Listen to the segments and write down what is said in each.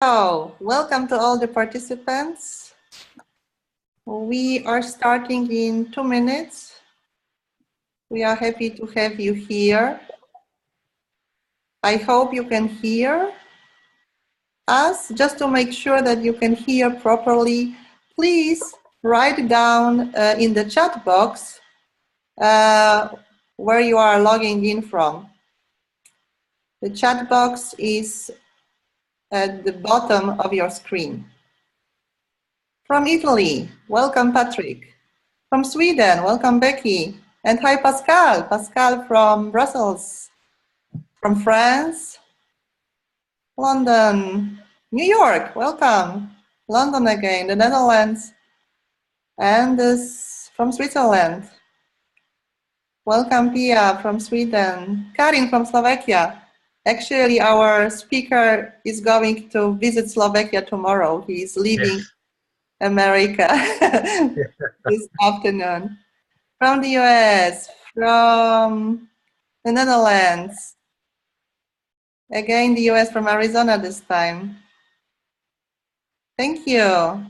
So, welcome to all the participants. We are starting in 2 minutes. We are happy to have you here. I hope you can hear us. Just to make sure that you can hear properly, please write down in the chat box where you are logging in from. The chat box is at the bottom of your screen. From Italy, welcome Patrick. From Sweden, welcome Becky. And hi Pascal, Pascal from Brussels. From France, London, New York, welcome. London again, the Netherlands, and this from Switzerland. Welcome Pia from Sweden. Karin from Slovakia. Actually, our speaker is going to visit Slovakia tomorrow. He is leaving America this afternoon. From the US, from the Netherlands. Again, the US from Arizona this time. Thank you.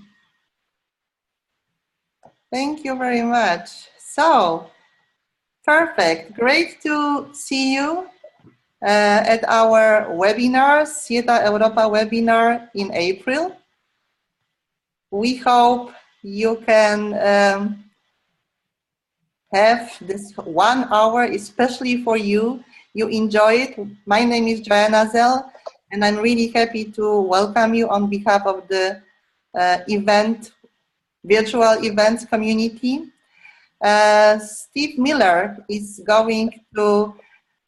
Thank you very much. So, perfect. Great to see you at our webinar, SIETAR Europa Webinar in April. We hope you can have this 1 hour, especially for you. You enjoy it. My name is Joanna Zell, and I'm really happy to welcome you on behalf of the virtual events community. Steve Miller is going to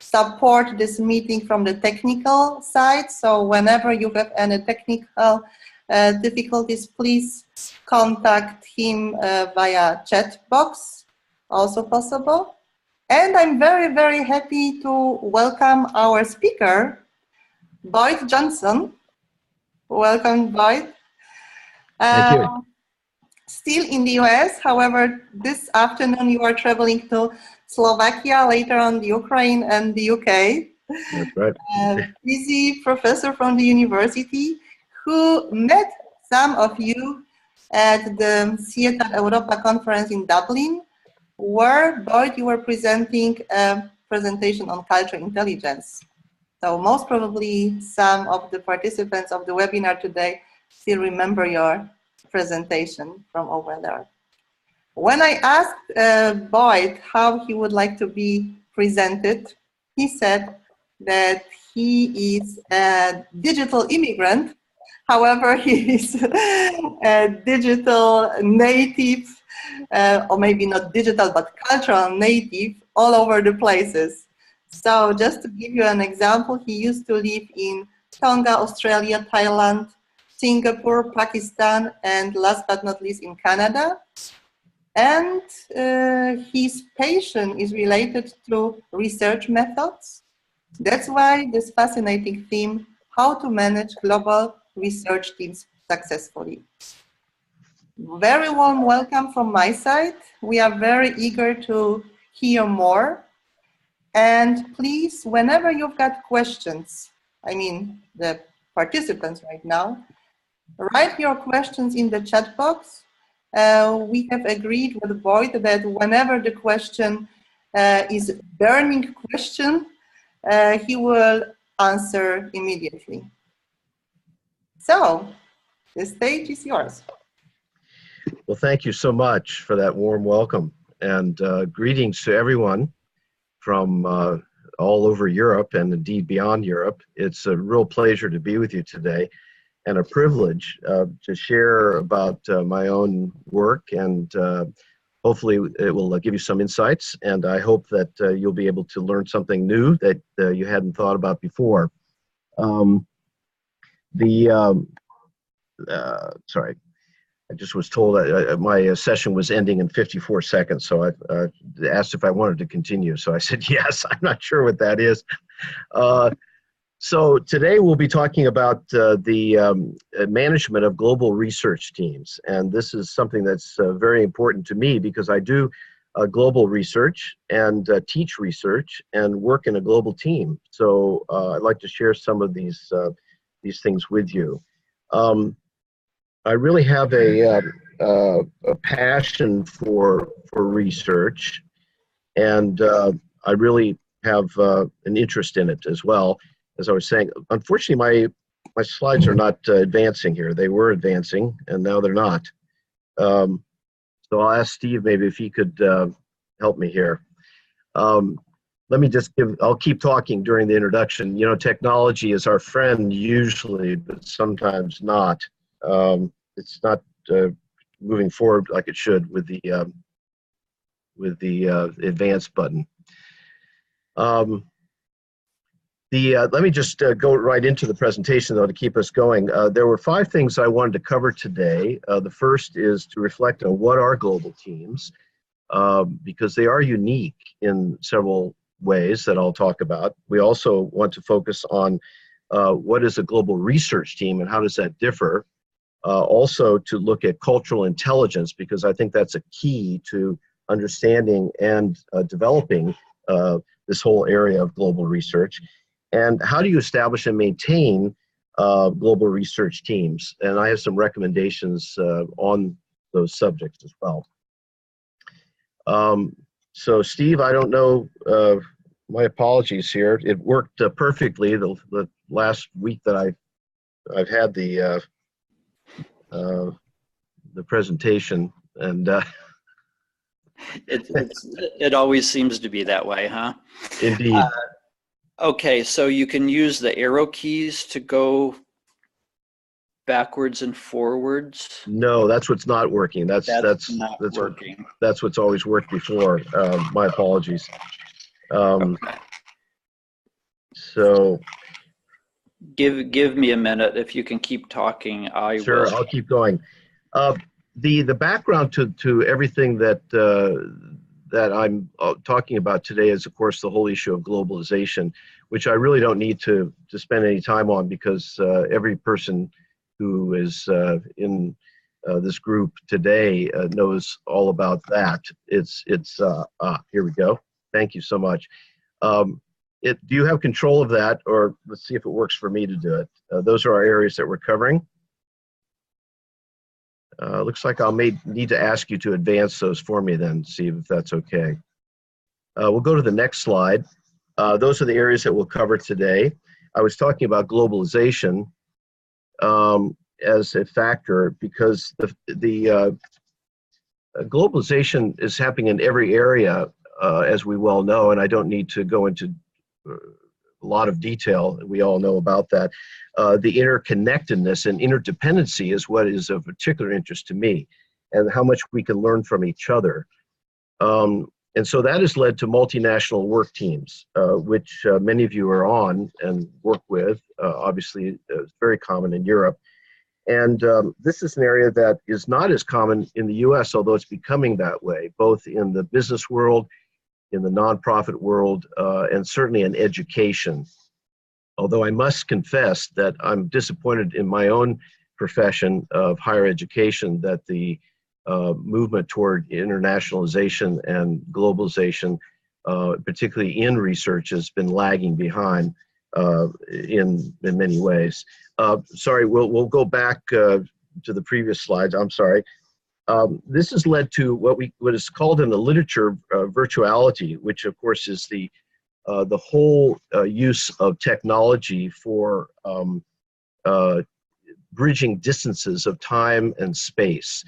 support this meeting from the technical side. So whenever you have any technical difficulties, please contact him via chat box, also possible. And I'm very, very happy to welcome our speaker, Boyd Johnson. Welcome, Boyd. Thank you. Still in the US, however, this afternoon you are traveling to Slovakia, later on the Ukraine and the UK. That's right. Busy professor from the university who met some of you at the SIETAR Europa conference in Dublin, where, Boyd, you were presenting a presentation on cultural intelligence. So most probably some of the participants of the webinar today still remember your presentation from over there. When I asked Boyd how he would like to be presented, he said that he is a digital immigrant. However, he is a digital native, or maybe not digital, but cultural native all over the places. So just to give you an example, he used to live in Tonga, Australia, Thailand, Singapore, Pakistan, and last but not least in Canada. And his passion is related to research methods. That's why this fascinating theme, how to manage global research teams successfully. Very warm welcome from my side. We are very eager to hear more. And please, whenever you've got questions, I mean the participants right now, write your questions in the chat box. We have agreed with Boyd that whenever the question is a burning question, he will answer immediately. So, the stage is yours. Well, thank you so much for that warm welcome, and greetings to everyone from all over Europe and indeed beyond Europe. It's a real pleasure to be with you today and a privilege to share about my own work, and hopefully it will give you some insights, and I hope that you'll be able to learn something new that you hadn't thought about before. Sorry, I just was told my session was ending in 54 seconds, so I asked if I wanted to continue. So I said yes. I'm not sure what that is. So today we'll be talking about the management of global research teams, and this is something that's very important to me because I do global research and teach research and work in a global team. So I'd like to share some of these things with you. I really have a passion for research, and I really have an interest in it as well. As I was saying, unfortunately, my slides are not advancing here. They were advancing, and now they're not. So I'll ask Steve maybe if he could help me here. Let me just I'll keep talking during the introduction. You know, technology is our friend usually, but sometimes not. It's not moving forward like it should with the advance button. Let me just go right into the presentation though to keep us going. There were 5 things I wanted to cover today. The first is to reflect on what are global teams, because they are unique in several ways that I'll talk about. We also want to focus on what is a global research team and how does that differ. Also to look at cultural intelligence, because I think that's a key to understanding and developing this whole area of global research. And how do you establish and maintain global research teams? And I have some recommendations on those subjects as well. So Steve, I don't know, my apologies here. It worked perfectly the last week that I've had the presentation, and it always seems to be that way, huh? Indeed. Okay, so you can use the arrow keys to go backwards and forwards. No, that's what's not working. That's not working. That's what's always worked before. My apologies. Okay. So give me a minute. If you can keep talking, I sure, will. I'll keep going. The background to everything that that I'm talking about today is, of course, the whole issue of globalization, which I really don't need to spend any time on, because every person who is in this group today knows all about that. Here we go. Thank you so much. Do you have control of that, or let's see if it works for me to do it. Those are our areas that we're covering. Looks like I'll need to ask you to advance those for me then, see if that's okay. We'll go to the next slide. Those are the areas that we'll cover today. I was talking about globalization as a factor because the globalization is happening in every area, as we well know, and I don't need to go into a lot of detail. We all know about that. The interconnectedness and interdependency is what is of particular interest to me, and how much we can learn from each other. And so that has led to multinational work teams, which many of you are on and work with. Obviously, it's very common in Europe. And this is an area that is not as common in the US, although it's becoming that way, both in the business world, in the nonprofit world, and certainly in education. Although I must confess that I'm disappointed in my own profession of higher education that the movement toward internationalization and globalization, particularly in research, has been lagging behind in many ways. Sorry, we'll go back to the previous slides. I'm sorry. This has led to what is called in the literature virtuality, which of course is the whole use of technology for bridging distances of time and space.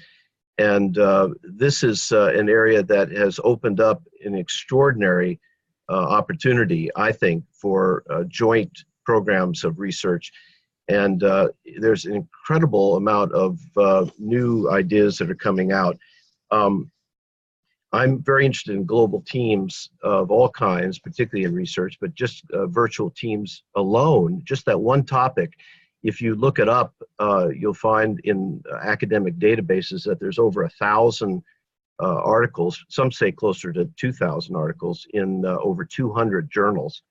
And this is an area that has opened up an extraordinary opportunity, I think, for joint programs of research. And there's an incredible amount of new ideas that are coming out. I'm very interested in global teams of all kinds, particularly in research, but just virtual teams alone, just that one topic. If you look it up, you'll find in academic databases that there's over 1,000 articles, some say closer to 2,000 articles in over 200 journals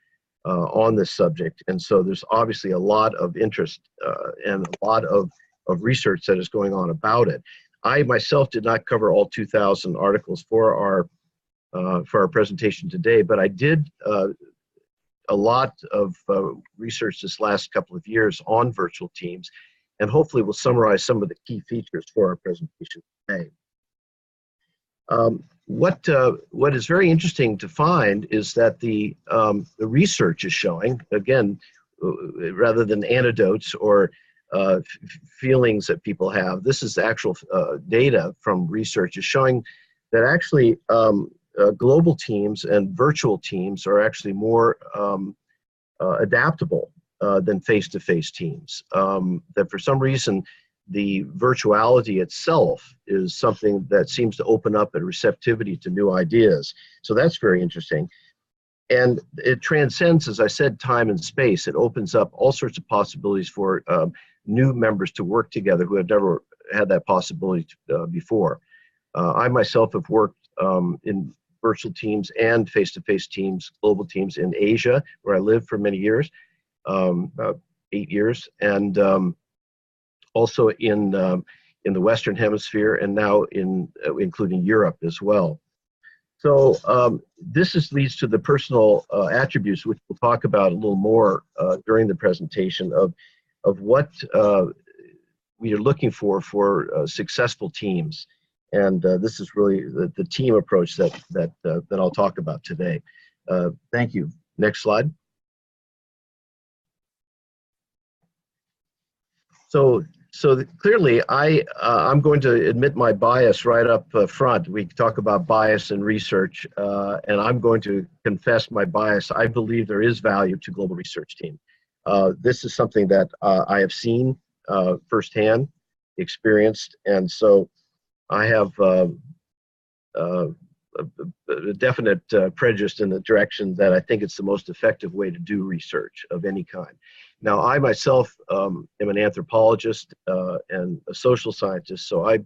on this subject. And so there's obviously a lot of interest and a lot of research that is going on about it. I myself did not cover all 2,000 articles for our presentation today, but I did a lot of research this last couple of years on virtual teams. and hopefully we'll summarize some of the key features for our presentation today. What is very interesting to find is that the research is showing, again, rather than anecdotes or feelings that people have, this is actual data from research is showing that actually global teams and virtual teams are actually more adaptable than face-to-face teams. That for some reason, the virtuality itself is something that seems to open up a receptivity to new ideas. So that's very interesting. And it transcends, as I said, time and space. It opens up all sorts of possibilities for new members to work together who have never had that possibility before. I myself have worked in virtual teams and face-to-face teams, global teams in Asia, where I lived for many years, about 8 years, and also in the Western Hemisphere, and now including Europe as well. So this leads to the personal attributes, which we'll talk about a little more during the presentation of what we are looking for successful teams. And this is really the team approach that I'll talk about today. Thank you. Next slide. So clearly, I'm going to admit my bias right up front. We talk about bias in research, and I'm going to confess my bias. I believe there is value to global research team. This is something that I have seen firsthand, experienced, and so I have a definite prejudice in the direction that I think it's the most effective way to do research of any kind. Now, I myself am an anthropologist and a social scientist, so I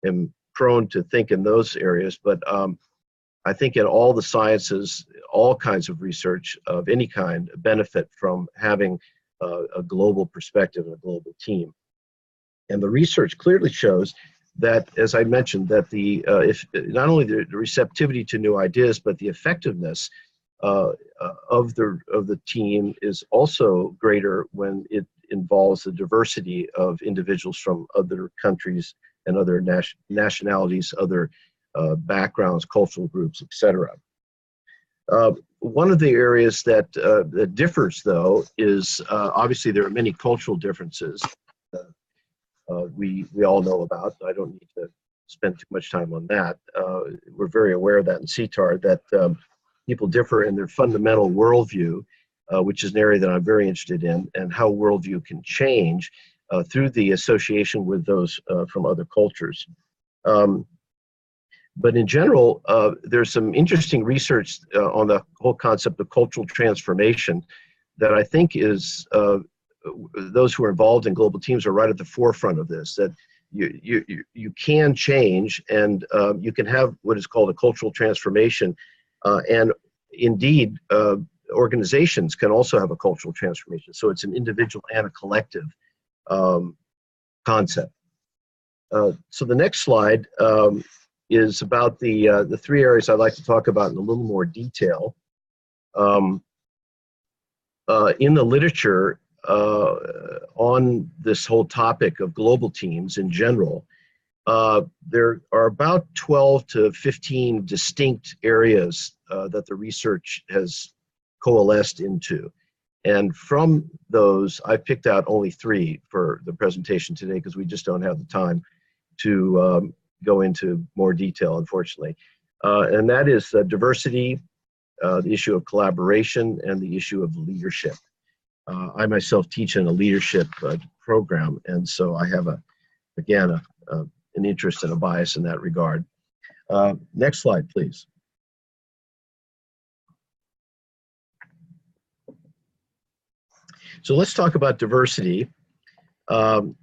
am prone to think in those areas, but I think in all the sciences, all kinds of research of any kind benefit from having a global perspective and a global team. And the research clearly shows that, as I mentioned, that if not only the receptivity to new ideas, but the effectiveness of the team is also greater when it involves the diversity of individuals from other countries and other nationalities, other backgrounds, cultural groups, etc. One of the areas that differs, though, is obviously there are many cultural differences. We all know about. I don't need to spend too much time on that. We're very aware of that in SIETAR, that people differ in their fundamental worldview, which is an area that I'm very interested in, and how worldview can change through the association with those from other cultures. But in general, there's some interesting research on the whole concept of cultural transformation that I think is those who are involved in global teams are right at the forefront of this, that you can change, and you can have what is called a cultural transformation, and indeed organizations can also have a cultural transformation. So it's an individual and a collective concept. So the next slide is about the three areas I'd like to talk about in a little more detail. In the literature on this whole topic of global teams in general, there are about 12 to 15 distinct areas that the research has coalesced into. And from those, I picked out only 3 for the presentation today because we just don't have the time to go into more detail, unfortunately. And that is diversity, the issue of collaboration, and the issue of leadership. I myself teach in a leadership program, and so I have, again, an interest and a bias in that regard. Next slide, please. So let's talk about diversity. And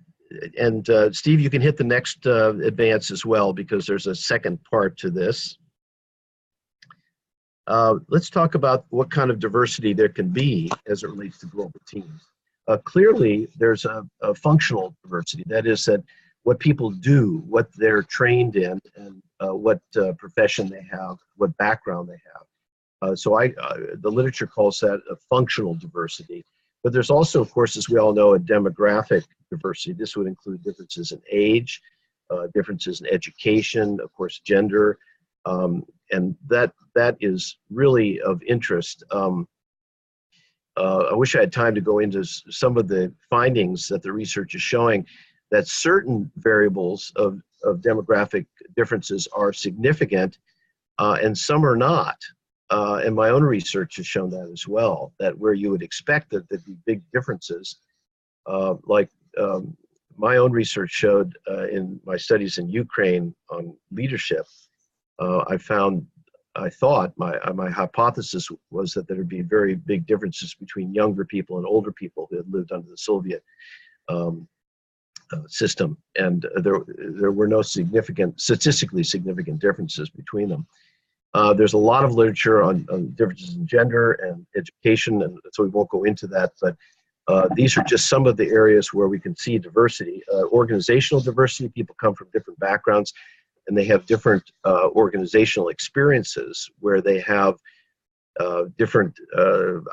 Steve, you can hit the next advance as well, because there's a second part to this. Let's talk about what kind of diversity there can be as it relates to global teams. Clearly, there's a functional diversity. That is, that what people do, what they're trained in, and what profession they have, what background they have. So the literature calls that a functional diversity. But there's also, of course, as we all know, a demographic diversity. This would include differences in age, differences in education, of course, gender, and that is really of interest. I wish I had time to go into some of the findings that the research is showing, that certain variables of demographic differences are significant and some are not. And my own research has shown that as well, that where you would expect that there'd be big differences, my own research showed in my studies in Ukraine on leadership, I thought my hypothesis was that there would be very big differences between younger people and older people who had lived under the Soviet system, and there were no statistically significant differences between them. There's a lot of literature on differences in gender and education, and so we won't go into that, but these are just some of the areas where we can see diversity. Organizational diversity, people come from different backgrounds, and they have different organizational experiences where they have different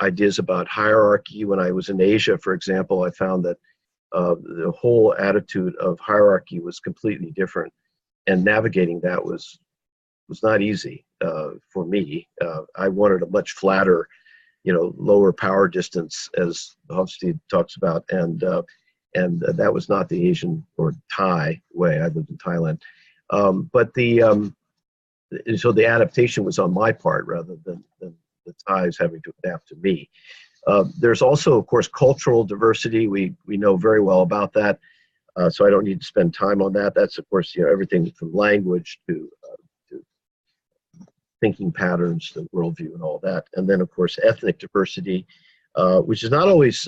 ideas about hierarchy. When I was in Asia, for example, I found that the whole attitude of hierarchy was completely different, and navigating that was not easy for me. I wanted a much flatter, lower power distance, as Hofstede talks about, and that was not the Asian or Thai way. I lived in Thailand. But so the adaptation was on my part rather than the Thais having to adapt to me. There's also, of course, cultural diversity. We know very well about that, so I don't need to spend time on that. That's, of course, everything from language to thinking patterns to worldview and all that. And then, of course, ethnic diversity, which is not always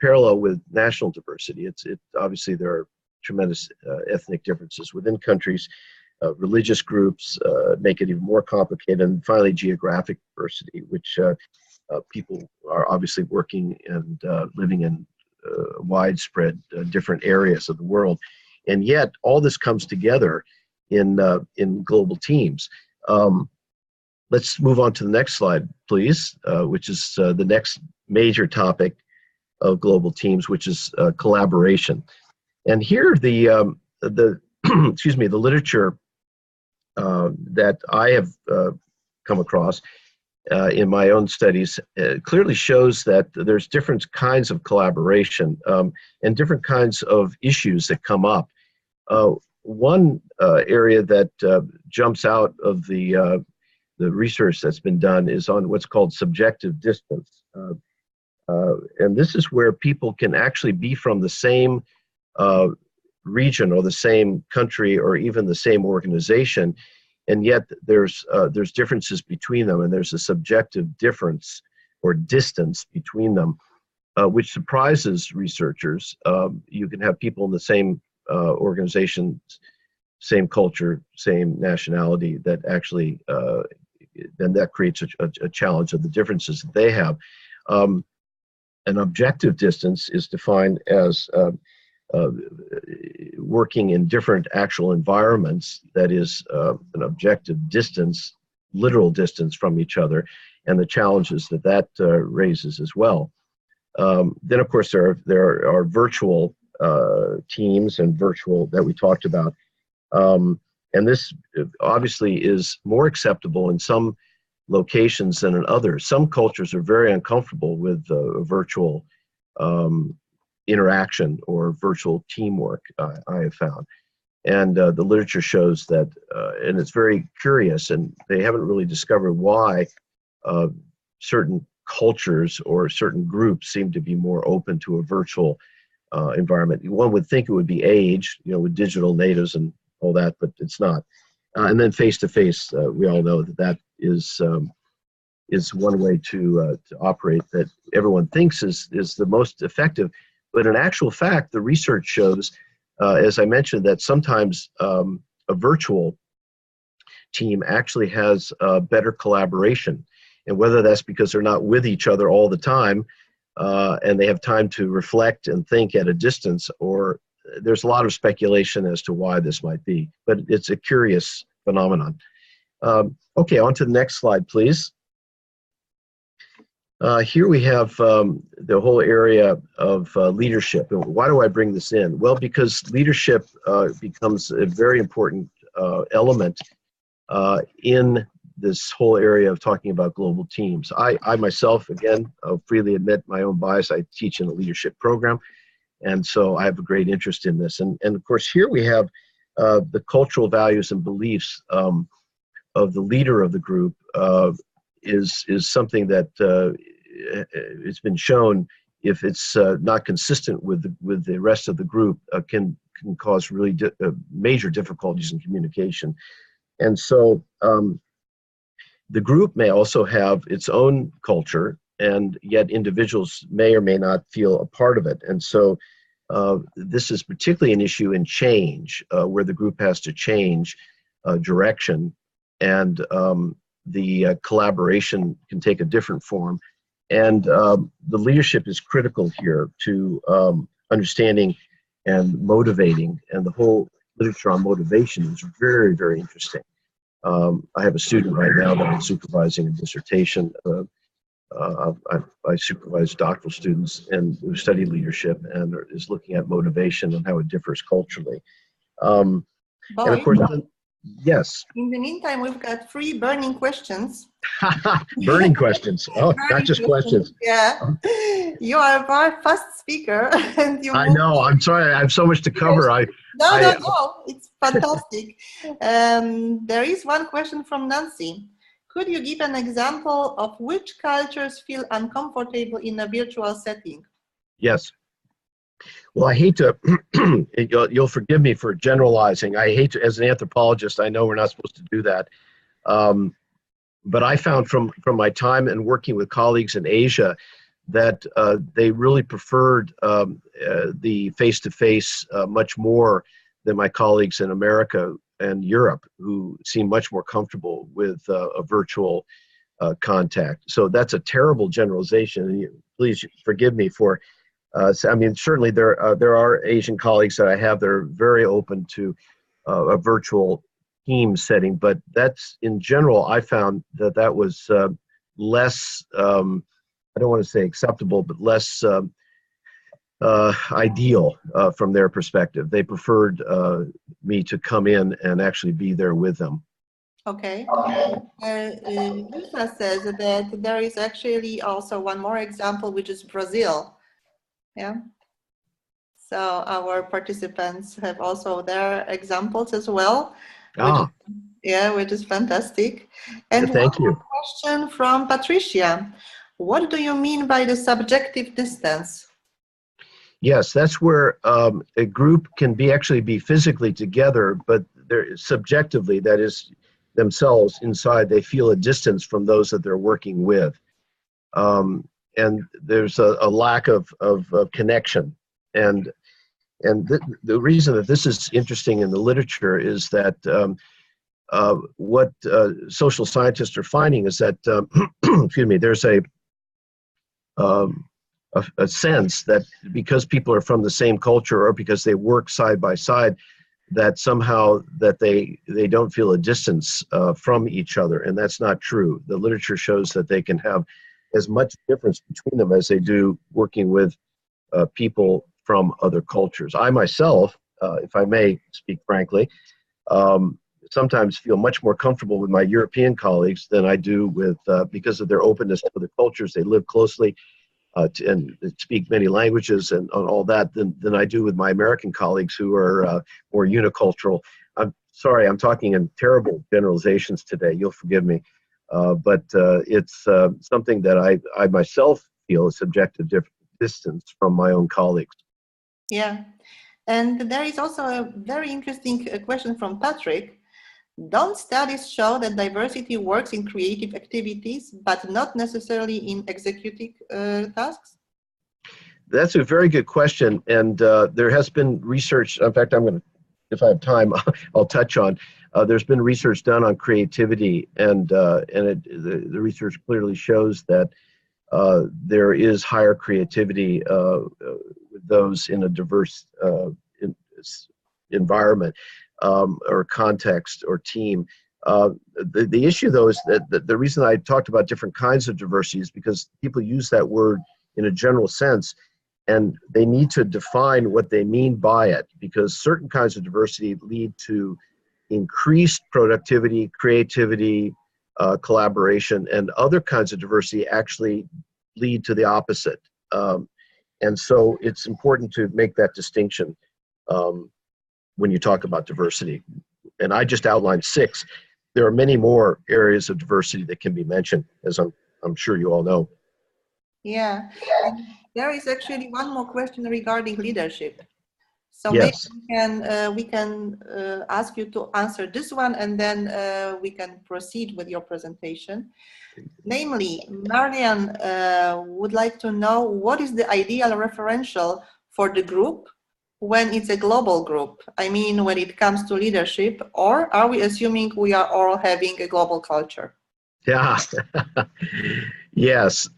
parallel with national diversity. Obviously there are tremendous ethnic differences within countries. Religious groups make it even more complicated. And finally, geographic diversity, which people are obviously working and living in widespread different areas of the world. And yet all this comes together in global teams. Let's move on to the next slide, please, which is the next major topic of global teams, which is collaboration. And here the excuse me, the literature that I have come across in my own studies clearly shows that there's different kinds of collaboration and different kinds of issues that come up. One area that jumps out of the research that's been done is on what's called subjective distance. And this is where people can actually be from the same region or the same country or even the same organization, and yet there's differences between them, and there's a subjective difference or distance between them, which surprises researchers. You can have people in the same organization, same culture, same nationality, that actually then that creates a challenge of the differences that they have. An objective distance is defined as working in different actual environments, that is an objective distance, literal distance from each other, and the challenges that raises as well. Then, of course, there are virtual teams and virtual that we talked about. And this obviously is more acceptable in some locations than in others. Some cultures are very uncomfortable with virtual interaction or virtual teamwork, I have found. And the literature shows that, and it's very curious, and they haven't really discovered why certain cultures or certain groups seem to be more open to a virtual environment. One would think it would be age, with digital natives and all that, but it's not. And then face-to-face, we all know that is one way to operate that everyone thinks is the most effective. But in actual fact, the research shows, as I mentioned, that sometimes a virtual team actually has better collaboration. And whether that's because they're not with each other all the time and they have time to reflect and think at a distance, or there's a lot of speculation as to why this might be. But it's a curious phenomenon. Okay, on to the next slide, please. Here we have the whole area of leadership. And why do I bring this in? Well, because leadership becomes a very important element in this whole area of talking about global teams. I myself, again, freely admit my own bias. I teach in a leadership program, and so I have a great interest in this. And of course, here we have the cultural values and beliefs of the leader of the group is something that it's been shown, if it's not consistent with the rest of the group, can cause really major difficulties in communication. And so the group may also have its own culture, and yet individuals may or may not feel a part of it. And so this is particularly an issue in change, where the group has to change direction, and the collaboration can take a different form. And the leadership is critical here to understanding and motivating, and the whole literature on motivation is very, very interesting. I have a student right now that I'm supervising a dissertation. I supervise doctoral students and who study leadership and is looking at motivation and how it differs culturally. And of course, yes. In the meantime, we've got 3 burning questions. Burning questions. Oh, burning not just questions. Yeah. You are a very fast speaker. And I know. I'm sorry. I have so much to cover. No. It's fantastic. There is one question from Nancy. Could you give an example of which cultures feel uncomfortable in a virtual setting? Yes. Well, I hate to, you'll forgive me for generalizing. I hate to, as an anthropologist, I know we're not supposed to do that. But I found from my time and working with colleagues in Asia that they really preferred the face-to-face much more than my colleagues in America and Europe, who seem much more comfortable with a virtual contact. So that's a terrible generalization. And please forgive me for, I mean, certainly there are Asian colleagues that I have that are very open to a virtual team setting, but that's, in general, I found that was less, I don't want to say acceptable, but less ideal from their perspective. They preferred me to come in and actually be there with them. Okay. Lisa says that there is actually also one more example, which is Brazil. Yeah. So our participants have also their examples as well. Which is fantastic. And thank you. Question from Patricia. What do you mean by the subjective distance? Yes, that's where a group can actually be physically together, but they're subjectively, that is, themselves inside, they feel a distance from those that they're working with. And there's a lack of connection. And the reason that this is interesting in the literature is that what social scientists are finding is that, excuse me, there's a sense that because people are from the same culture or because they work side by side, that somehow that they don't feel a distance from each other, and that's not true. The literature shows that they can have as much difference between them as they do working with people from other cultures. I myself, if I may speak frankly, sometimes feel much more comfortable with my European colleagues than I do with, because of their openness to other cultures. They live closely and speak many languages and all that than I do with my American colleagues who are more unicultural. I'm sorry, I'm talking in terrible generalizations today. You'll forgive me. But it's something that I myself feel a subjective distance from my own colleagues. Yeah. And there is also a very interesting question from Patrick. Don't studies show that diversity works in creative activities, but not necessarily in executive tasks? That's a very good question. And there has been research. In fact, I'm going to, if I have time, I'll touch on. There's been research done on creativity, and the research clearly shows that there is higher creativity with those in a diverse environment or context or team. The issue, though, is that the reason I talked about different kinds of diversity is because people use that word in a general sense, and they need to define what they mean by it, because certain kinds of diversity lead to increased productivity, creativity, collaboration, and other kinds of diversity actually lead to the opposite. And so it's important to make that distinction when you talk about diversity. And I just outlined 6. There are many more areas of diversity that can be mentioned, as I'm sure you all know. Yeah, and there is actually one more question regarding leadership. So Yes. maybe we can ask you to answer this one, and then we can proceed with your presentation. Namely, Marian would like to know what is the ideal referential for the group when it's a global group? I mean, when it comes to leadership, or are we assuming we are all having a global culture? Yeah. Yes.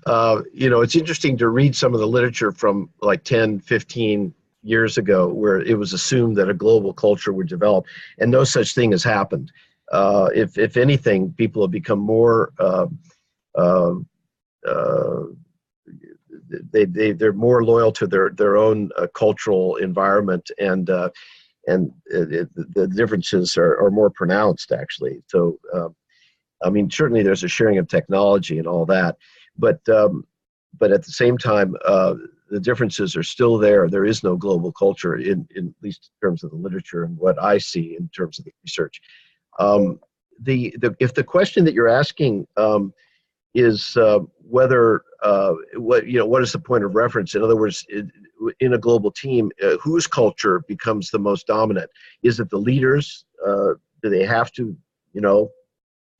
You know, it's interesting to read some of the literature from like 10, 15 years ago, where it was assumed that a global culture would develop, and no such thing has happened. If anything, people have become more they're more loyal to their own cultural environment, and the differences are more pronounced, actually. So I mean, certainly there's a sharing of technology and all that, but at the same time, the differences are still there. There is no global culture, in at least in terms of the literature and what I see in terms of the research. If the question that you're asking is whether what is the point of reference? In other words, in a global team, whose culture becomes the most dominant? Is it the leaders? Do they have to,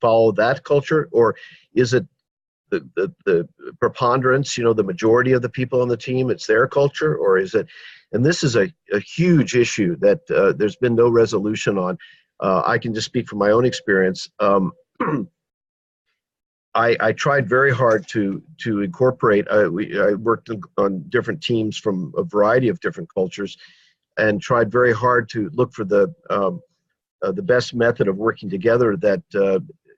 follow that culture, or is it the preponderance? The majority of the people on the team, it's their culture, or is it? And this is a huge issue that there's been no resolution on. I can just speak from my own experience. I tried very hard to incorporate. I worked on different teams from a variety of different cultures, and tried very hard to look for the best method of working together that,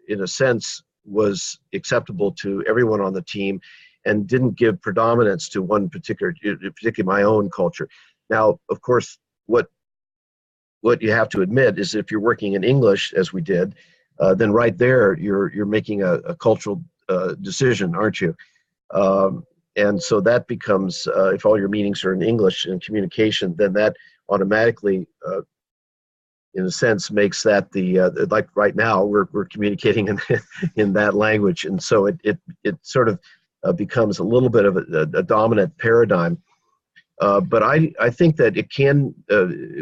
in a sense, was acceptable to everyone on the team, and didn't give predominance to one particularly my own culture. Now, of course, what you have to admit is, if you're working in English, as we did, then right there you're making a cultural decision, aren't you? And so that becomes, if all your meetings are in English and communication, then that automatically, in a sense, makes that like right now we're communicating in that language, and so it sort of becomes a little bit of a dominant paradigm. But I think that it can,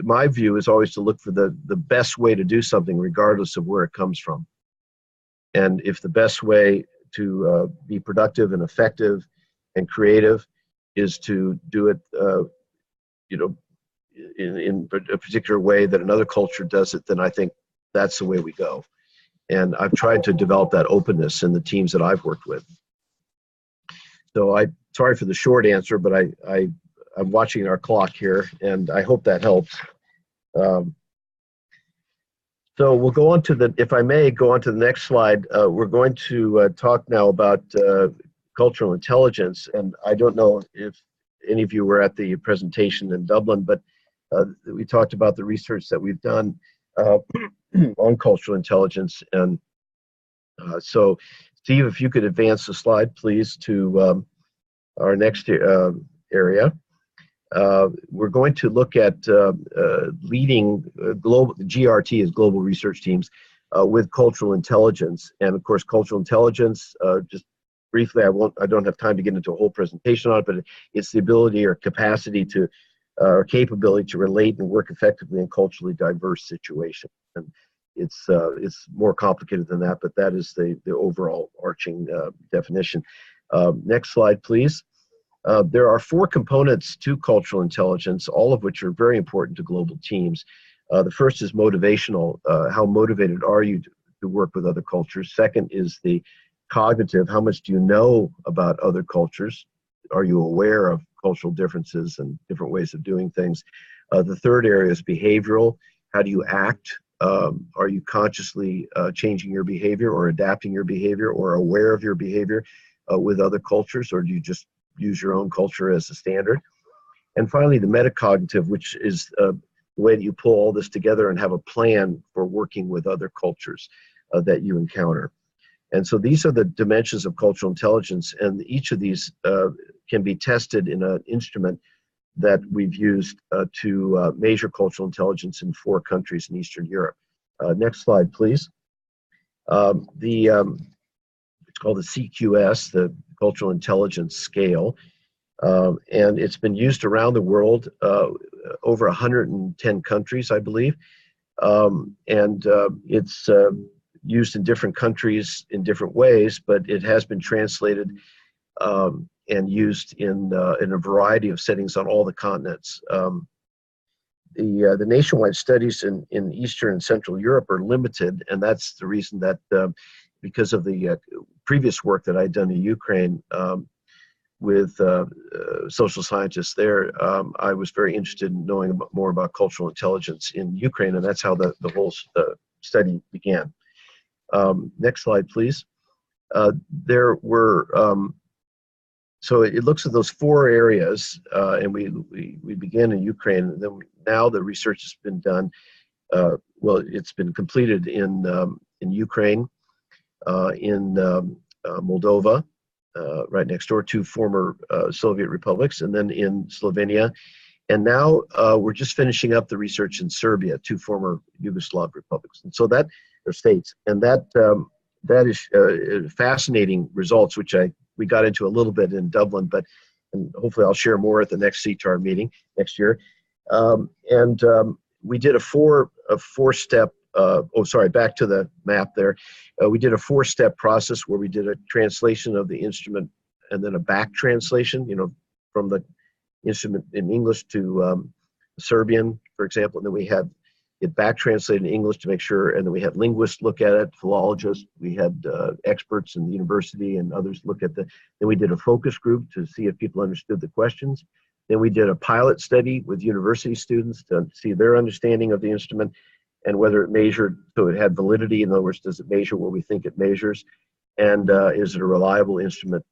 my view is always to look for the best way to do something, regardless of where it comes from. And if the best way to be productive and effective and creative is to do it, in a particular way that another culture does it, then I think that's the way we go. And I've tried to develop that openness in the teams that I've worked with. So sorry for the short answer, but I'm watching our clock here, and I hope that helps. So we'll go on to if I may, go on to the next slide. We're going to talk now about cultural intelligence, and I don't know if any of you were at the presentation in Dublin, but we talked about the research that we've done on cultural intelligence. And so, Steve, if you could advance the slide, please, to our next area. We're going to look at leading global, GRT is global research teams, with cultural intelligence. And of course, cultural intelligence, just briefly, I don't have time to get into a whole presentation on it, but it's the ability or capacity to, or capability to relate and work effectively in culturally diverse situations. And it's more complicated than that, but that is the overall arching definition. Next slide, please. There are 4 components to cultural intelligence, all of which are very important to global teams. The first is motivational. How motivated are you to work with other cultures? Second is the cognitive. How much do you know about other cultures? Are you aware of cultural differences and different ways of doing things? The third area is behavioral. How do you act Are you consciously changing your behavior or adapting your behavior or aware of your behavior with other cultures, or do you just use your own culture as a standard? And finally, the metacognitive, which is the way that you pull all this together and have a plan for working with other cultures that you encounter. And so these are the dimensions of cultural intelligence, and each of these can be tested in an instrument that we've used to measure cultural intelligence in 4 countries in Eastern Europe. Next slide, please. It's called the CQS, the Cultural Intelligence Scale, and it's been used around the world, over 110 countries, I believe, and it's used in different countries in different ways, but it has been translated and used in a variety of settings on all the continents. The nationwide studies in Eastern and Central Europe are limited, and that's the reason that because of the previous work that I'd done in Ukraine with social scientists there, I was very interested in knowing more about cultural intelligence in Ukraine, and that's how the whole study began. Next slide, please. There were so it looks at those 4 areas, and we began in Ukraine, and then now the research has been done. Well, it's been completed in Ukraine, in Moldova, right next door, 2 former Soviet republics, and then in Slovenia, and now we're just finishing up the research in Serbia, 2 former Yugoslav republics, and so that are states, and that is fascinating results, which we got into a little bit in Dublin, and hopefully I'll share more at the next SIETAR meeting next year. We did a four-step, back to the map there. We did a 4-step process where we did a translation of the instrument and then a back translation, from the instrument in English to Serbian, for example, and then we had it back translated in English to make sure, and then we had linguists look at it, philologists, we had experts in the university and others look at then we did a focus group to see if people understood the questions. Then we did a pilot study with university students to see their understanding of the instrument and whether it measured, so it had validity. In other words, does it measure what we think it measures? And is it a reliable instrument?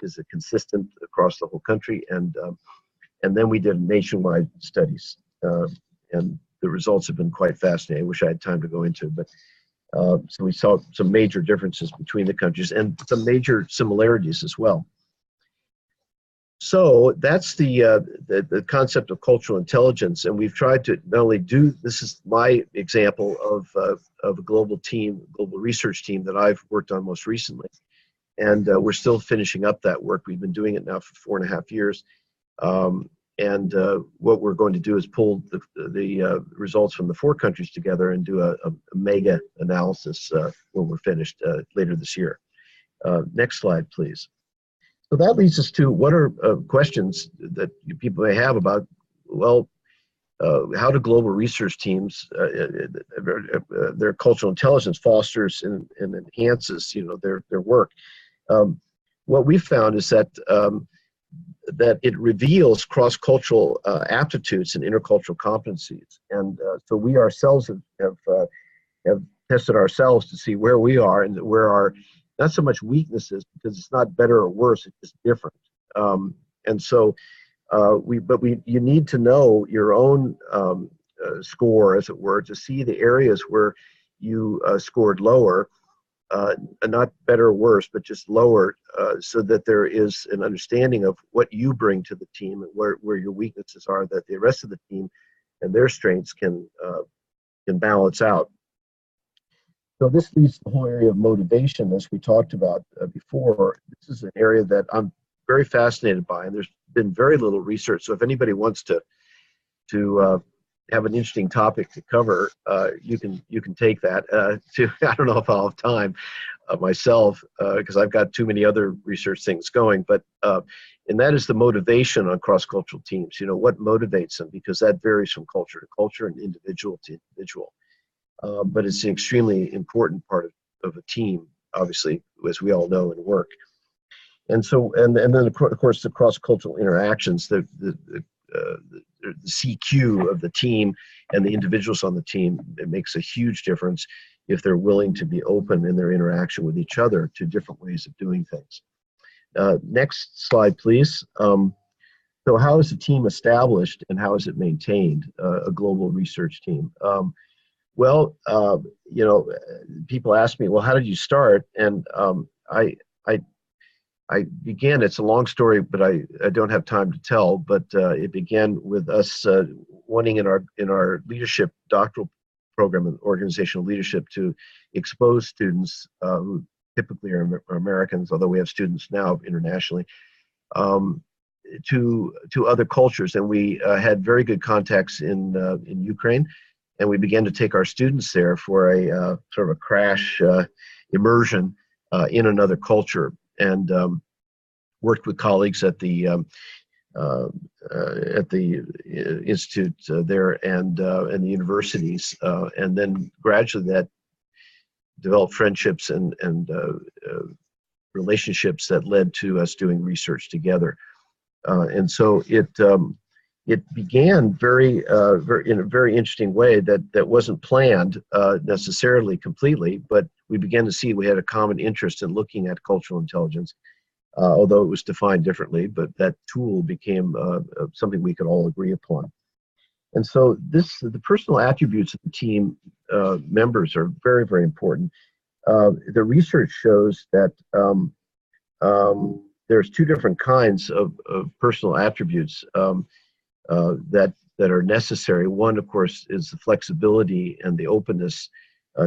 Is it consistent across the whole country? And then we did nationwide studies. And the results have been quite fascinating. I wish I had time to go into, but so we saw some major differences between the countries and some major similarities as well. So that's the concept of cultural intelligence, and we've tried to not only do, this is my example of a global team, global research team that I've worked on most recently, and we're still finishing up that work. We've been doing it now for 4.5 years, and what we're going to do is pull the results from the 4 countries together and do a mega analysis when we're finished later this year. Next slide, please. So that leads us to what are questions that people may have about, well, how do global research teams, their cultural intelligence fosters and enhances, their work. What we found is that that it reveals cross-cultural aptitudes and intercultural competencies, and so we ourselves have tested ourselves to see where we are and where our not so much weaknesses, because it's not better or worse, it's just different. And so you need to know your own score, as it were, to see the areas where you scored lower, not better or worse, but just lower, so that there is an understanding of what you bring to the team and where your weaknesses are, that the rest of the team and their strengths can balance out. So this leads to the whole area of motivation, as we talked about before. This is an area that I'm very fascinated by, and there's been very little research. So if anybody wants to have an interesting topic to cover, you can take that. I don't know if I'll have time myself, because I've got too many other research things going. But and that is the motivation on cross-cultural teams. What motivates them, because that varies from culture to culture and individual to individual. But it's an extremely important part of a team, obviously, as we all know in work. And so, and then of course, the cross-cultural interactions, the the CQ of the team and the individuals on the team. It makes a huge difference if they're willing to be open in their interaction with each other to different ways of doing things. Next slide, please. So how is the team established and how is it maintained, a global research team? Well, you know, people ask me, well, how did you start? And I began, it's a long story, but I don't have time to tell, but it began with us wanting in our leadership doctoral program in organizational leadership to expose students who typically are Americans, although we have students now internationally, to other cultures. And we had very good contacts in Ukraine, and we began to take our students there for a sort of a crash immersion in another culture, and worked with colleagues at the institute there and the universities, and then gradually that developed friendships and relationships that led to us doing research together. And so it began very in a very interesting way that wasn't planned necessarily completely, but we began to see we had a common interest in looking at cultural intelligence, although it was defined differently, but that tool became something we could all agree upon. And so the personal attributes of the team members are very, very important. The research shows that there's two different kinds of personal attributes that are necessary. One, of course, is the flexibility and the openness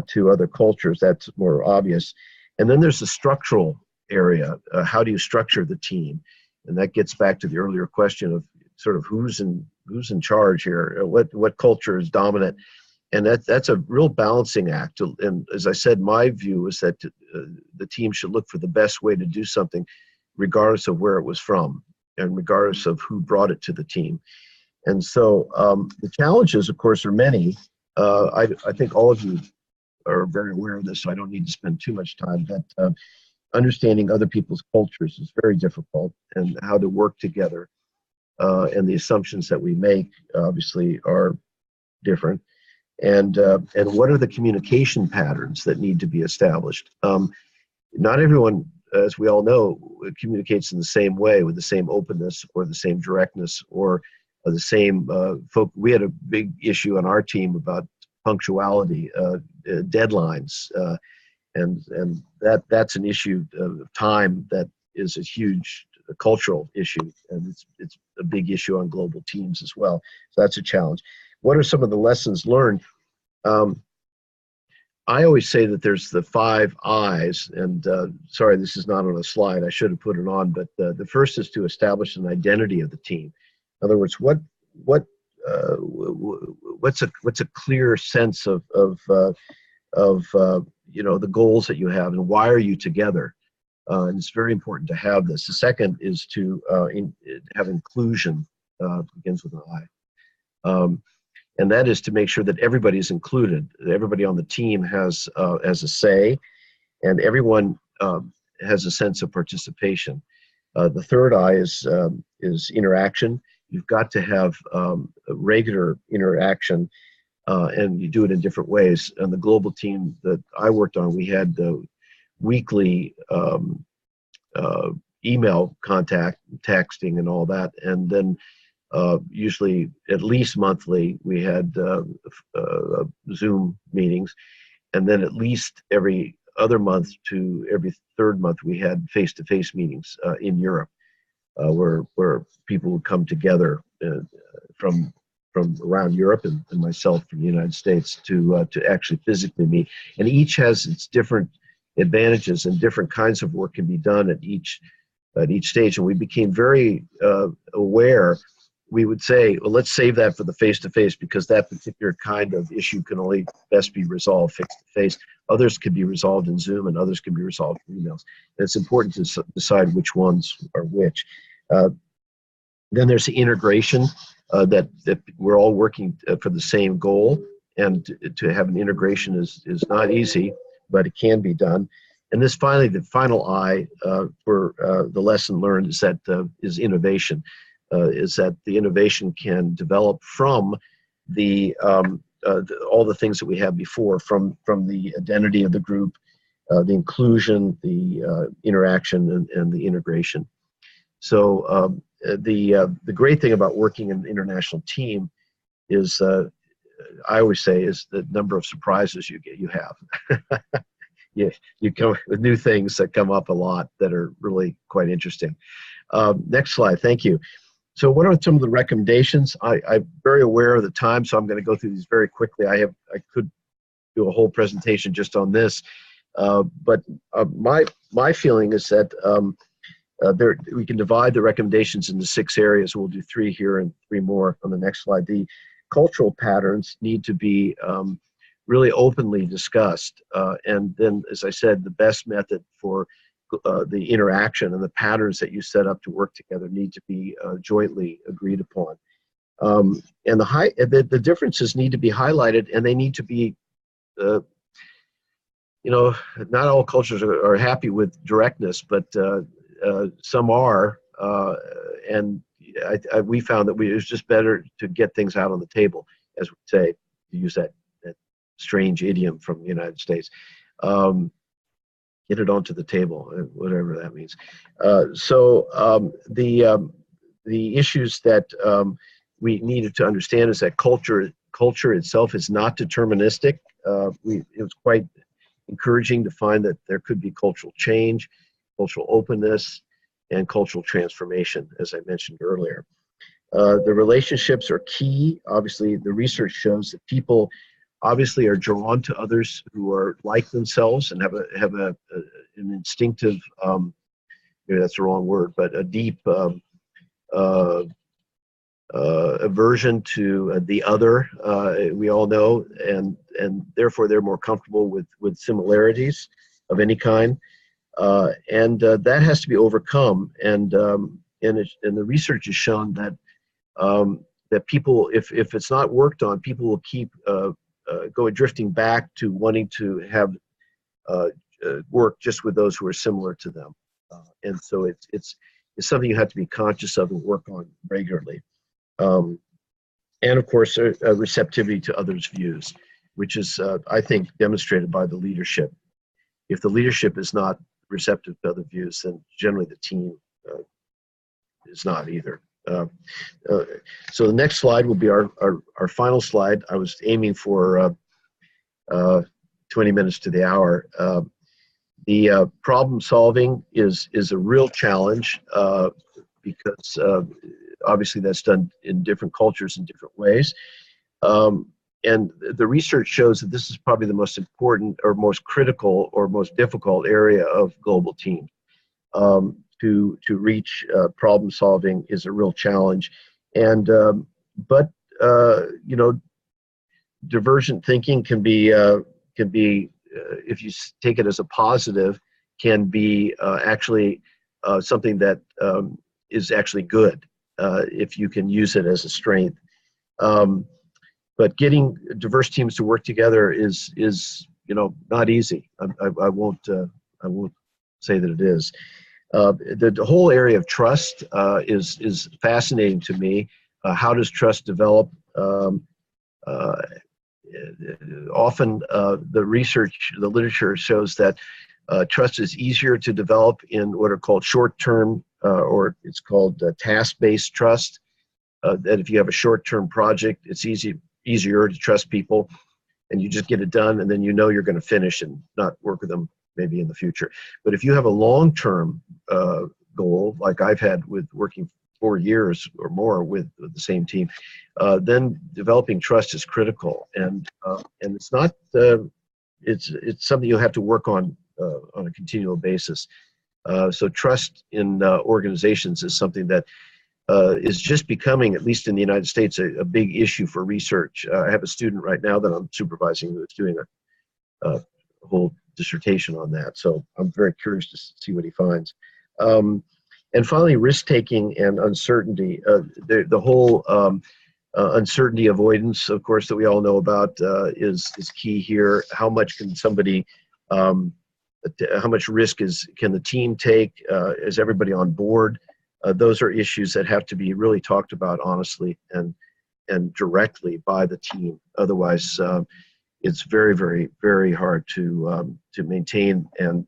to other cultures. That's more obvious. And then there's the structural area. How do you structure the team? And that gets back to the earlier question of sort of who's in charge here, what culture is dominant. And that's a real balancing act. And as I said, my view is that the team should look for the best way to do something, regardless of where it was from and regardless of who brought it to the team. And so the challenges, of course, are many. I think all of you are very aware of this, so I don't need to spend too much time, but understanding other people's cultures is very difficult, and how to work together. And the assumptions that we make, obviously, are different. And what are the communication patterns that need to be established? Not everyone, as we all know, communicates in the same way, with the same openness or the same directness or the same we had a big issue on our team about punctuality, deadlines, and that's an issue of time that is a huge cultural issue, and it's a big issue on global teams as well. So that's a challenge. What are some of the lessons learned? I always say that there's the 5 I's, and sorry, this is not on a slide. I should have put it on, but the first is to establish an identity of the team. In other words, what's a clear sense of you know, the goals that you have, and why are you together? And it's very important to have this. The second is to have inclusion, begins with an I. And that is to make sure that everybody is included. Everybody on the team has a say, and everyone has a sense of participation. The third I is interaction. You've got to have regular interaction, and you do it in different ways. On the global team that I worked on, we had the weekly email contact, texting, and all that, and then usually at least monthly we had Zoom meetings, and then at least every other month to every third month we had face-to-face meetings in Europe, where people would come together from around Europe and myself from the United States to actually physically meet. And each has its different advantages, and different kinds of work can be done at each stage. And we became very aware. We would say, well, let's save that for the face-to-face, because that particular kind of issue can only best be resolved face-to-face. Others can be resolved in Zoom, and others can be resolved in emails. And it's important to decide which ones are which. Then there's the integration, that we're all working for the same goal, and to have an integration is not easy, but it can be done. And this finally, the final I for the lesson learned is innovation. is that the innovation can develop from all the things that we had before, from the identity of the group, the inclusion, the interaction, and the integration. So the great thing about working in an international team is, I always say, is the number of surprises you have. You come with new things that come up a lot that are really quite interesting. Next slide, thank you. So what are some of the recommendations? I'm very aware of the time, so I'm going to go through these very quickly. I could do a whole presentation just on this, but my feeling is that we can divide the recommendations into 6 areas. We'll do 3 here and 3 more on the next slide. The cultural patterns need to be really openly discussed, and then, as I said, the best method for the interaction and the patterns that you set up to work together need to be jointly agreed upon. And the differences need to be highlighted, and they need to be, you know, not all cultures are happy with directness, but some are, and we found that it was just better to get things out on the table, as we say, to use that strange idiom from the United States. Get it onto the table, whatever that means. So the issues that we needed to understand is that culture itself is not deterministic. It was quite encouraging to find that there could be cultural change, cultural openness, and cultural transformation, as I mentioned earlier. The relationships are key. Obviously, the research shows that people obviously are drawn to others who are like themselves and have an instinctive, maybe that's the wrong word, but a deep aversion to the other. We all know, and therefore they're more comfortable with similarities of any kind, and that has to be overcome. And the research has shown that that people, if it's not worked on, people will keep drifting back to wanting to have work just with those who are similar to them, and so it's something you have to be conscious of and work on regularly. And of course, a receptivity to others' views, which is, I think, demonstrated by the leadership. If the leadership is not receptive to other views, then generally the team is not either. So the next slide will be our final slide. I was aiming for 20 minutes to the hour. The problem solving is a real challenge because obviously that's done in different cultures in different ways. And the research shows that this is probably the most important or most critical or most difficult area of global teams. To reach problem solving is a real challenge, and but you know, divergent thinking can be if you take it as a positive, can be actually something that is actually good if you can use it as a strength. But getting diverse teams to work together is you know, not easy. I won't say that it is. The whole area of trust is fascinating to me. How does trust develop? Often the literature shows that trust is easier to develop in what are called short-term, or it's called task-based trust. That if you have a short-term project, it's easier to trust people, and you just get it done, and then you know you're going to finish and not work with them maybe in the future. But if you have a long-term goal, like I've had with working 4 years or more with the same team, then developing trust is critical, and it's not it's something you'll have to work on a continual basis. So trust in organizations is something that is just becoming, at least in the United States, a big issue for research. I have a student right now that I'm supervising who is doing a whole dissertation on that, so I'm very curious to see what he finds. And finally, risk-taking and uncertainty. The whole uncertainty avoidance, of course, that we all know about is key here. How much can somebody, how much risk can the team take? Is everybody on board? those are issues that have to be really talked about honestly and directly by the team. Otherwise, it's very, very, very hard to maintain and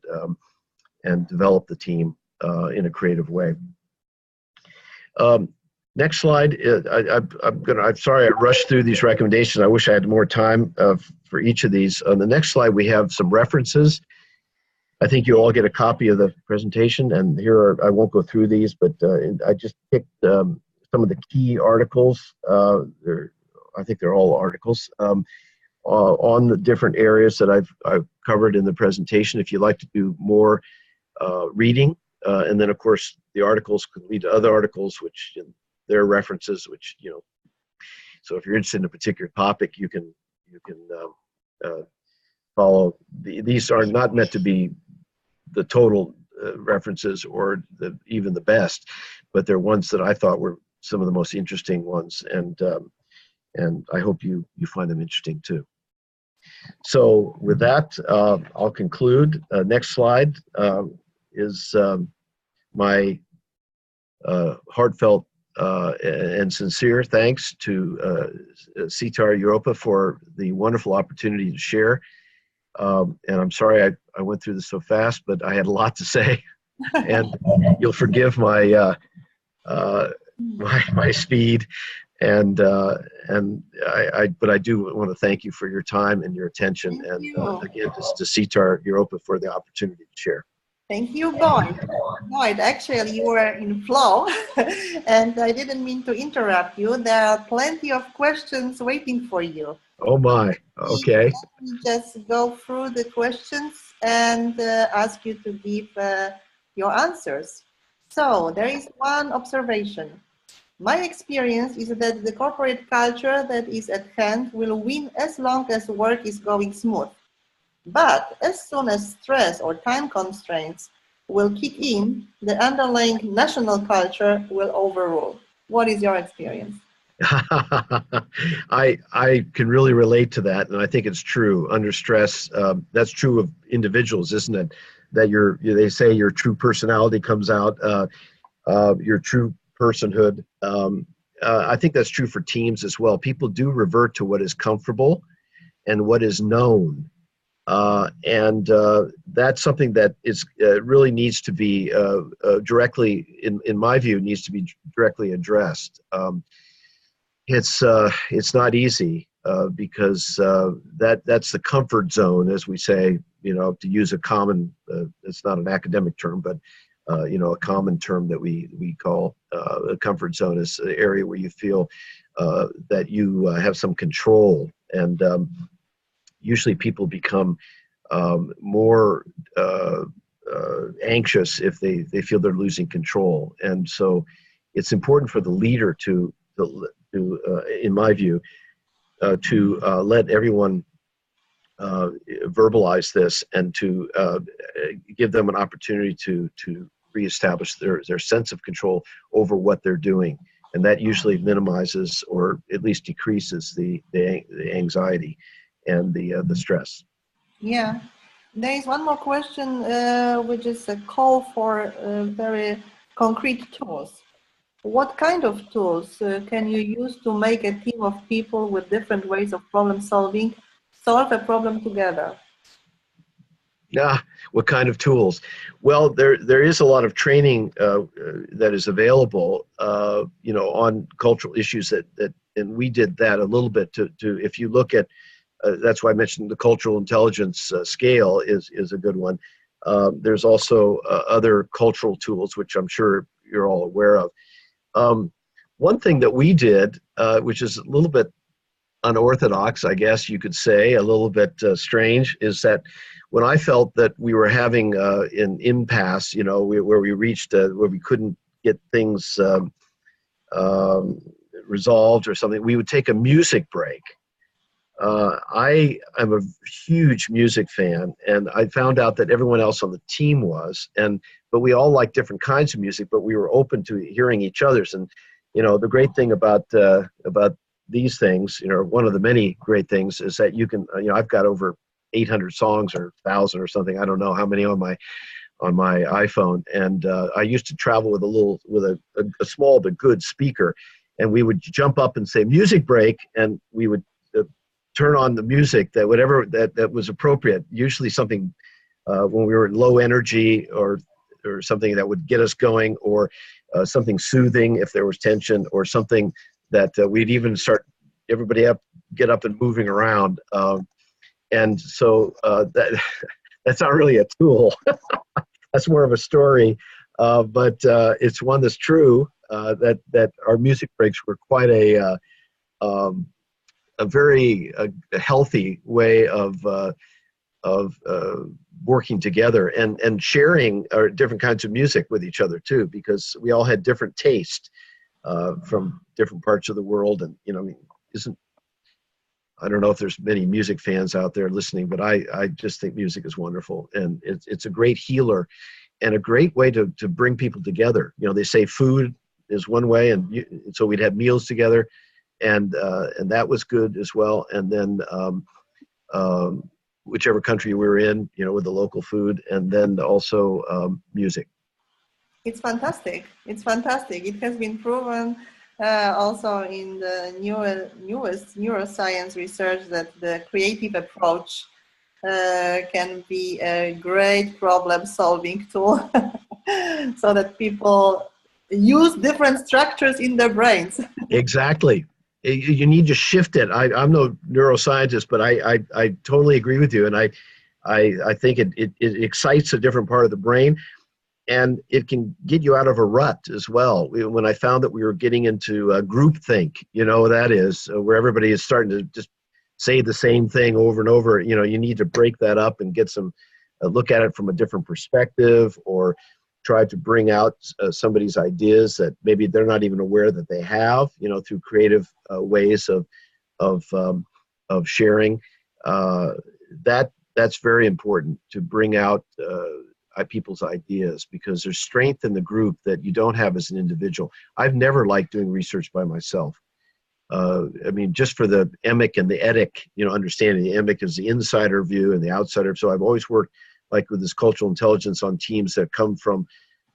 develop the team in a creative way. Next slide. I'm sorry I rushed through these recommendations. I wish I had more time for each of these. On the next slide, we have some references. I think you all get a copy of the presentation, and here are, I won't go through these, but I just picked some of the key articles. I think they're all articles on the different areas that I've covered in the presentation. If you'd like to do more reading, and then of course the articles could lead to other articles, which there are references, which so if you're interested in a particular topic, you can follow. These are not meant to be the total references or even the best, but they're ones that I thought were some of the most interesting ones, and I hope you find them interesting too. So with that, I'll conclude. Next slide is my heartfelt and sincere thanks to SIETAR Europa for the wonderful opportunity to share. And I'm sorry I went through this so fast, but I had a lot to say, and you'll forgive my my speed. But I do want to thank you for your time and your attention, and again, to SIETAR Europa for the opportunity to share. Thank you, Boyd. Boyd, actually, you were in flow, and I didn't mean to interrupt you. There are plenty of questions waiting for you. Oh my, okay. Let me just go through the questions and ask you to give your answers. So, there is one observation. My experience is that the corporate culture that is at hand will win as long as work is going smooth. But as soon as stress or time constraints will kick in, the underlying national culture will overrule. What is your experience? I can really relate to that, and I think it's true. Under stress, that's true of individuals, isn't it? That they say your true personality comes out, your true personhood. I think that's true for teams as well. People do revert to what is comfortable and what is known. That's something that is really needs to be directly, in my view, needs to be directly addressed. It's not easy because that's the comfort zone, as we say. To use a common, it's not an academic term, but a common term that we call a comfort zone is an area where you feel that you have some control, and usually people become more anxious if they feel they're losing control. And so it's important for the leader to in my view, to let everyone verbalize this, and to give them an opportunity to reestablish their sense of control over what they're doing. And that usually minimizes, or at least decreases, the anxiety and the stress. Yeah. There is one more question, which is a call for very concrete tools. What kind of tools can you use to make a team of people with different ways of problem solving solve a problem together? Yeah, what kind of tools? Well, there is a lot of training that is available, on cultural issues and we did that a little bit to if you look at, that's why I mentioned the cultural intelligence scale is a good one. There's also other cultural tools, which I'm sure you're all aware of. One thing that we did, which is a little bit unorthodox, I guess you could say, a little bit strange, is that when I felt that we were having an impasse, where we reached where we couldn't get things resolved or something, we would take a music break. I am a huge music fan, and I found out that everyone else on the team was, but we all like different kinds of music, but we were open to hearing each other's. And the great thing about these things, one of the many great things, is that you can, I've got over 800 songs or 1,000 or something. I don't know how many on on my iPhone, and I used to travel with a small but good speaker, and we would jump up and say music break, and we would turn on the music that that was appropriate, usually something when we were low energy or something that would get us going, or something soothing if there was tension, or something that we'd even start everybody get up and moving around. And so that's not really a tool. That's more of a story, but it's one that's true. That our music breaks were quite a very healthy way of working together and sharing our different kinds of music with each other too, because we all had different taste from different parts of the world. And I don't know if there's many music fans out there listening, but I just think music is wonderful, and it's a great healer and a great way to bring people together. They say food is one way, and so we'd have meals together, and that was good as well. And then whichever country we were in, with the local food, and then also music. It's fantastic. It's fantastic. It has been proven also in the newest neuroscience research that the creative approach can be a great problem-solving tool, so that people use different structures in their brains. Exactly. You need to shift it. I'm no neuroscientist, but I totally agree with you, and I think it excites a different part of the brain. And it can get you out of a rut as well. When I found that we were getting into groupthink, what that is, where everybody is starting to just say the same thing over and over, you need to break that up and get some, look at it from a different perspective, or try to bring out somebody's ideas that maybe they're not even aware that they have, through creative ways of sharing. That's very important, to bring out people's ideas, because there's strength in the group that you don't have as an individual. I've never liked doing research by myself. Just for the emic and the etic, understanding the emic is the insider view and the outsider. So I've always worked like with this cultural intelligence on teams that come from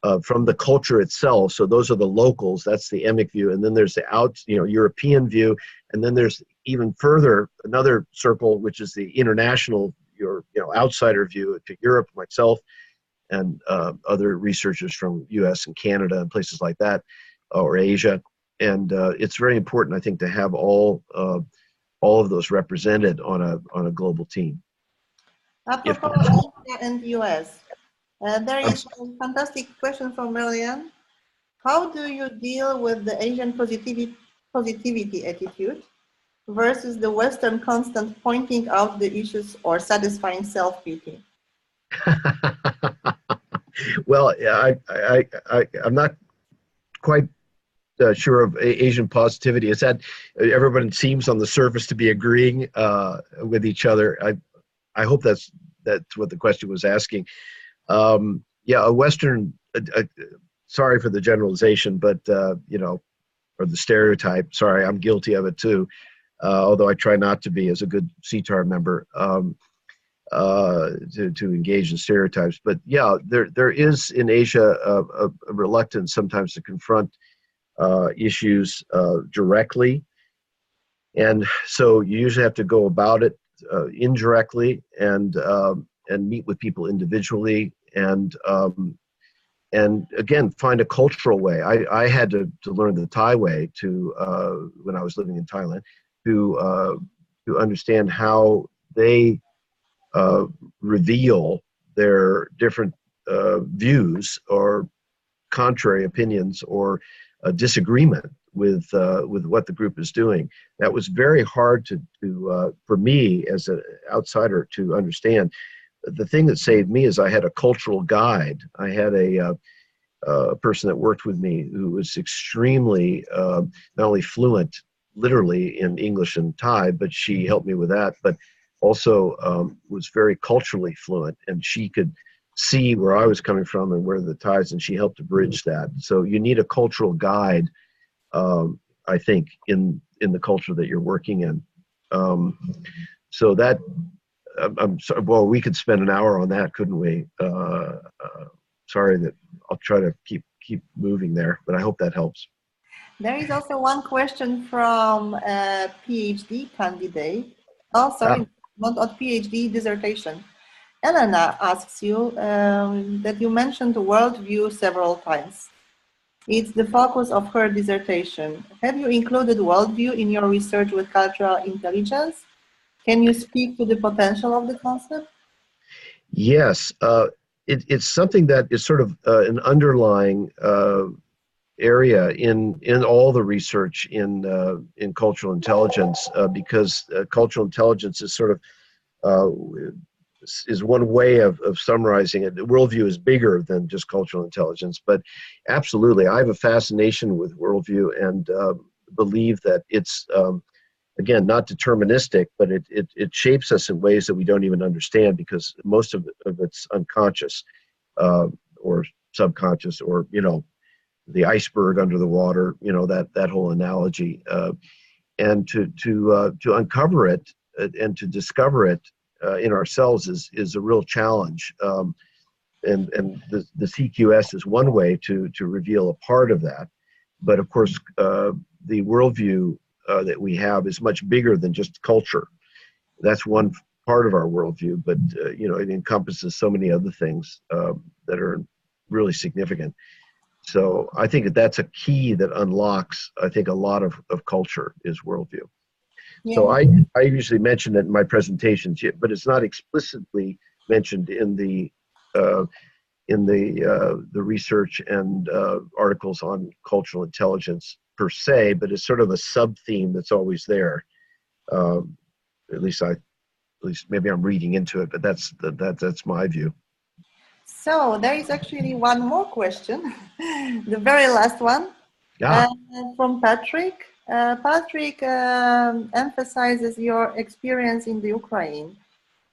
the culture itself. So those are the locals, that's the emic view. And then there's the European view. And then there's even further, another circle, which is the international, outsider view to Europe, myself, and other researchers from US and Canada and places like that, or Asia. And it's very important, I think, to have all of those represented on a global team. Apropos Asia and US, there is a fantastic question from Marianne. How do you deal with the Asian positivity attitude versus the Western constant pointing out the issues or satisfying self-pity? Well, I'm not quite sure of Asian positivity. Is that everyone seems on the surface to be agreeing with each other? I hope that's what the question was asking. A Western, sorry for the generalization, but or the stereotype. Sorry, I'm guilty of it too. Although I try not to be, as a good SIETAR member. To engage in stereotypes. But yeah, there is in Asia a reluctance sometimes to confront issues directly. And so you usually have to go about it indirectly and meet with people individually, and again, find a cultural way. I had to learn the Thai way when I was living in Thailand to understand how they reveal their different views or contrary opinions or a disagreement with what the group is doing. That was very hard for me as an outsider to understand. The thing that saved me is I had a cultural guide. I had a person that worked with me who was extremely not only fluent literally in English and Thai, but she helped me with that, but also was very culturally fluent, and she could see where I was coming from and where the Thais, and she helped to bridge that. So you need a cultural guide, I think, in the culture that you're working in. So that I'm sorry, well, we could spend an hour on that, couldn't we? Sorry that I'll try to keep moving there, but I hope that helps. There is also one question from a PhD candidate. Oh, sorry, not a PhD, dissertation. Elena asks you that you mentioned worldview several times. It's the focus of her dissertation. Have you included worldview in your research with cultural intelligence? Can you speak to the potential of the concept? Yes, it's something that is sort of an underlying area in all the research in cultural intelligence, because cultural intelligence is sort of is one way of summarizing it. Worldview is bigger than just cultural intelligence, but absolutely, I have a fascination with worldview and believe that it's again, not deterministic, but it shapes us in ways that we don't even understand, because most of it's unconscious or subconscious, or, you know, the iceberg under the water, you know, that whole analogy. And to uncover it and to discover it in ourselves is a real challenge. And the CQS is one way to reveal a part of that. But of course, the worldview that we have is much bigger than just culture. That's one part of our worldview, but you know, it encompasses so many other things that are really significant. So I think that's a key that unlocks, I think, a lot of culture is worldview. Yeah. So I usually mention it in my presentations, but it's not explicitly mentioned in the research and articles on cultural intelligence per se, but it's sort of a sub-theme that's always there. At least maybe I'm reading into it, but that's my view. So there is actually one more question, the very last one, from Patrick. Patrick emphasizes your experience in the Ukraine.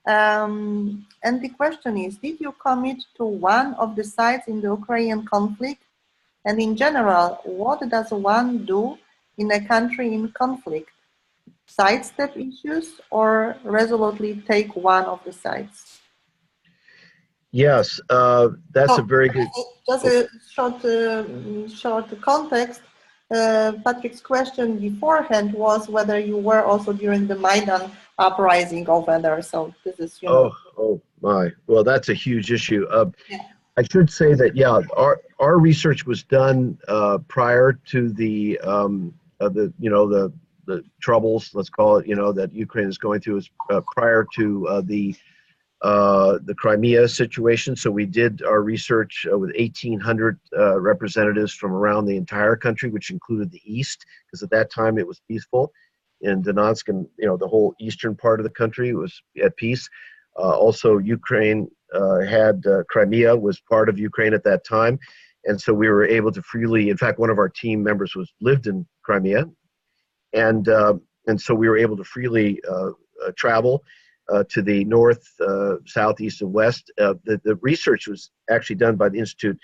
And the question is, did you commit to one of the sides in the Ukrainian conflict? And in general, what does one do in a country in conflict? Sidestep issues or resolutely take one of the sides? Yes, that's a very good. Just a short context. Patrick's question beforehand was whether you were also during the Maidan uprising over there. So this is, you know. Oh my! Well, that's a huge issue. Yeah. I should say that our research was done prior to the troubles, let's call it, you know, that Ukraine is going through, is prior to the Crimea situation. So we did our research with 1,800 representatives from around the entire country, which included the East, because at that time it was peaceful. In Donetsk and, you know, the whole eastern part of the country was at peace. Also, Ukraine had Crimea was part of Ukraine at that time, and so we were able to freely. In fact, one of our team members lived in Crimea, and so we were able to freely travel to the north, south, east, and west. The research was actually done by the Institute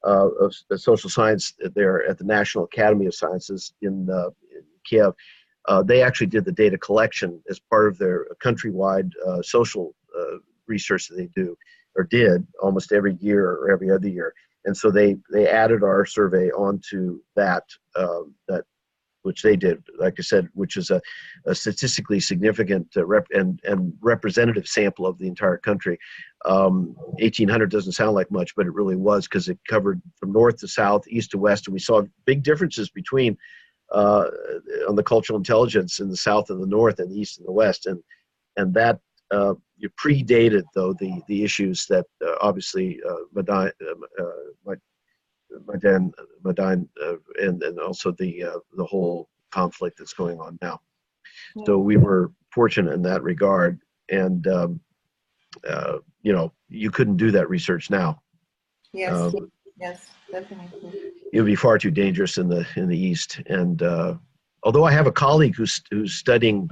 of Social Science there at the National Academy of Sciences in Kiev. They actually did the data collection as part of their countrywide social research that they do, or did, almost every year or every other year. And so they added our survey onto that, which they did, like I said, which is a statistically significant and representative sample of the entire country. 1,800 doesn't sound like much, but it really was, because it covered from north to south, east to west, and we saw big differences between on the cultural intelligence in the south and the north and the east and the west, and that you predated, though, the issues that obviously Maidan and also the whole conflict that's going on now. Yeah. So we were fortunate in that regard, and you know, you couldn't do that research now. Yes, yes, definitely. It would be far too dangerous in the East. And although I have a colleague who's studying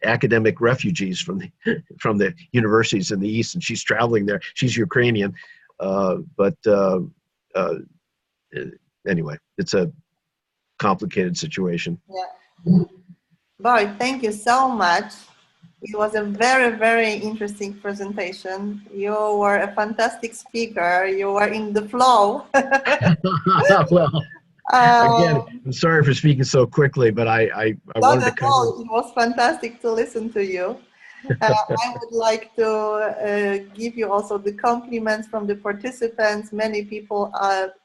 academic refugees from the universities in the East, and she's traveling there. She's Ukrainian, but anyway, it's a complicated situation. Yeah. Bart, thank you so much. It was a very, very interesting presentation. You were a fantastic speaker. You were in the flow. Well, again, I'm sorry for speaking so quickly, but I Not wanted to at cover. all. It was fantastic to listen to you. I would like to give you also the compliments from the participants. Many people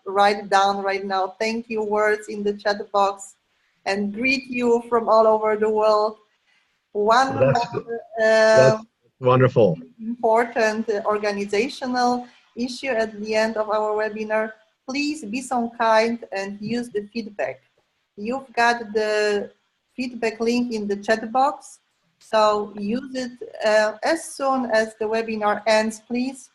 write down right now thank you words in the chat box and greet you from all over the world. One Well, that's wonderful. important organizational issue at the end of our webinar. Please be so kind and use the feedback. You've got the feedback link in the chat box, so use it as soon as the webinar ends, please,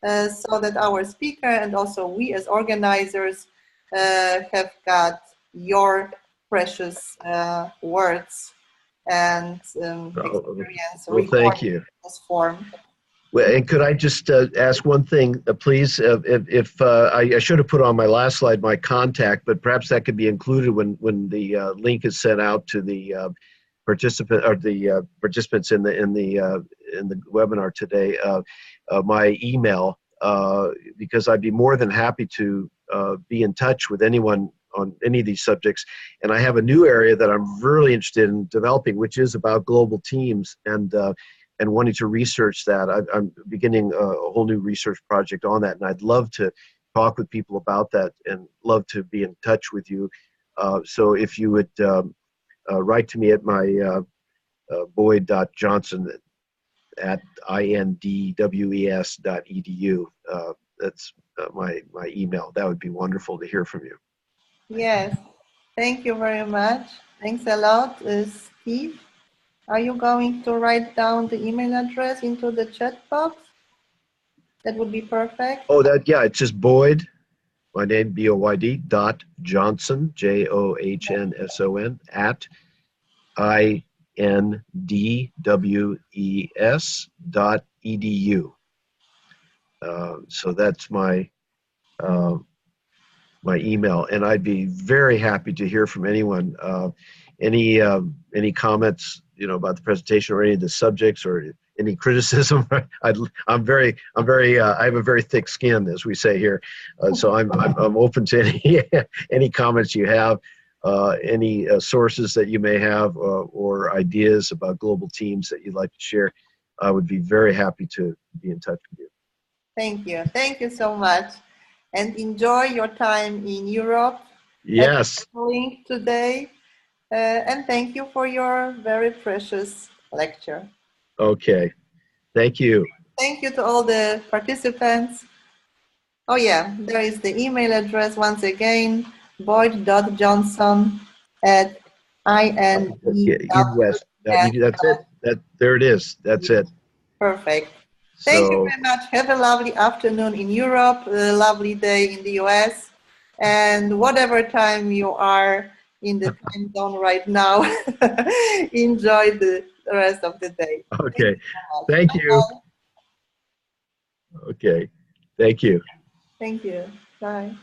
so that our speaker and also we as organizers have got your precious words and experience well, thank you. In this form. Well, and could I just ask one thing, please? If I should have put on my last slide my contact, but perhaps that could be included when the link is sent out to the participant or the participants in the webinar today. My email, because I'd be more than happy to be in touch with anyone on any of these subjects. And I have a new area that I'm really interested in developing, which is about global teams and wanting to research that. I'm beginning a whole new research project on that, and I'd love to talk with people about that and love to be in touch with you. So if you would write to me at my boyd.johnson at indwes.edu. That's my email. That would be wonderful to hear from you. Yes, thank you very much. Thanks a lot, Steve. Are you going to write down the email address into the chat box? That would be perfect. Oh, yeah, it's just Boyd, my name, B-O-Y-D, dot Johnson, J-O-H-N-S-O-N, at indwes.edu. So that's my my email, and I'd be very happy to hear from anyone. Any comments, about the presentation or any of the subjects or any criticism? I have a very thick skin, as we say here, so I'm open to any comments you have, any sources that you may have, or ideas about global teams that you'd like to share. I would be very happy to be in touch with you. Thank you so much, and enjoy your time in Europe. Yes. Today, and thank you for your very precious lecture. Okay, thank you. Thank you to all the participants. Oh yeah, there is the email address once again, boyd.johnson at West. That's it. There it is. That's it. Perfect. Thank you very much. Have a lovely afternoon in Europe, a lovely day in the US, and whatever time you are in the time zone right now, enjoy the rest of the day. Okay. Thank you. Okay. Thank you. Thank you. Bye.